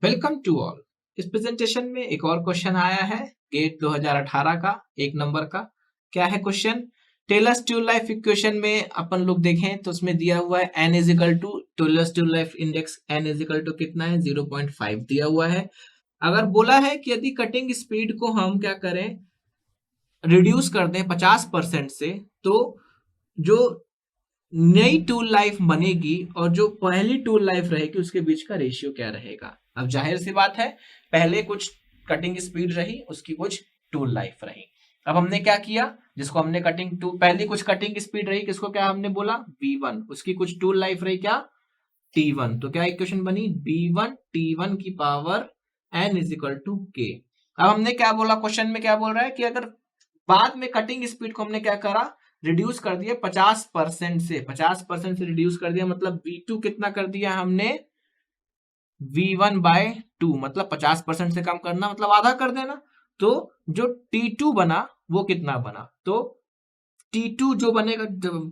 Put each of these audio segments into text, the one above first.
Welcome to all. इस presentation में एक और क्वेश्चन आया है गेट 2018 का 1 नंबर का। क्या है question? Taylor's tube life equation में अपन लोग देखें तो उसमें दिया हुआ है n is equal to Taylor's tube life index n is equal to कितना है 0.5 दिया हुआ है। अगर बोला है कि यदि कटिंग स्पीड को हम क्या करें, रिड्यूस कर दें 50% से, तो जो नई टूल लाइफ बनेगी और जो पहली टूल लाइफ रहेगी उसके बीच का रेशियो क्या रहेगा। अब जाहिर सी बात है, पहले कुछ कटिंग स्पीड रही, उसकी कुछ टूल लाइफ रही। अब हमने क्या किया, जिसको हमने कटिंग टू पहली कुछ कटिंग स्पीड रही, किसको क्या हमने बोला v1, उसकी कुछ टूल लाइफ रही क्या t1। तो क्या इक्वेशन बनी v1 t1 की power n is equal to k। अब हमने क्या बोला, क्वेश्चन में क्या बोल रहा है कि अगर बाद में कटिंग स्पीड को हमने क्या करा, रिड्यूस कर दिया 50% से, 50% से रिड्यूस कर दिया, मतलब v2 कितना कर दिया हमने v1/2, मतलब 50% से कम करना मतलब आधा कर देना। तो जो t2 बना वो कितना बना, तो t2 जो बनेगा,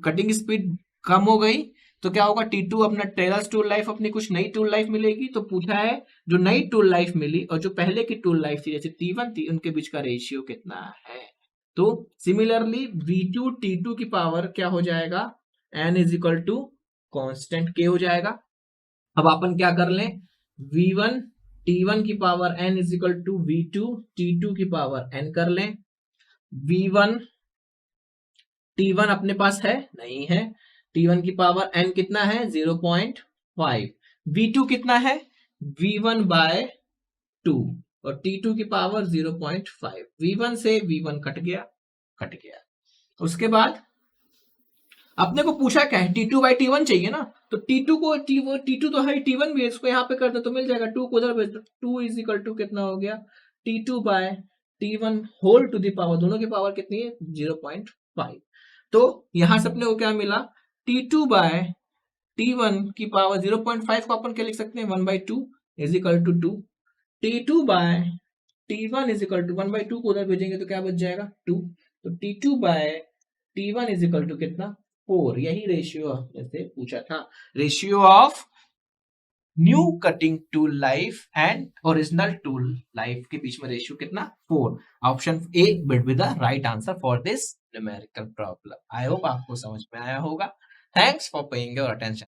कटिंग स्पीड कम हो गई तो क्या होगा, t2 अपना टेलर्स टूल लाइफ, अपनी कुछ नई टूल लाइफ मिलेगी। तो पूछा है जो नई टूल लाइफ मिली और जो पहले की टूल लाइफ थी जैसे t1 थी, उनके बीच का रेशियो कितना है। तो सिमिलरली v2 t2 की पावर क्या हो जाएगा, n is equal to constant k हो जाएगा। अब अपन क्या कर लें, v1 t1 की power n is equal to v2 t2 की पावर n कर लें। v1 t1 अपने पास है नहीं है, t1 की पावर n कितना है 0.5, v2 कितना है v1/2 और t2 की पावर 0.5, v1 से v1 कट गया। उसके बाद अपने को पूछा क्या है, t2/t1 चाहिए ना, तो t2 को t2 तो है, t1 भी है, इसको यहाँ पे कर दो तो मिल जाएगा, 2 को उधर भेज दो, 2 इज इक्वल टू कितना हो गया t2/t1 whole to the power, दोनों की पावर कितनी है 0.5। तो यहां से अपने को क्या मिला, t2/t1 की पावर 0.5 को अपन क्या लिख सकते हैं 1/2 is equal to 2, t2/t1 is equal to 1/2 को उधर भेजेंगे तो क्या बच जाएगा 2, तो t2/t1 इज इक्वल टू कितना 4। यही रेशियो आपने से पूछा था, ratio of new cutting tool life and original tool life के बीच में रेशियो कितना 4। Option A will be the right answer for this numerical problem. I hope आपको समझ में आया होगा। Thanks for paying your attention.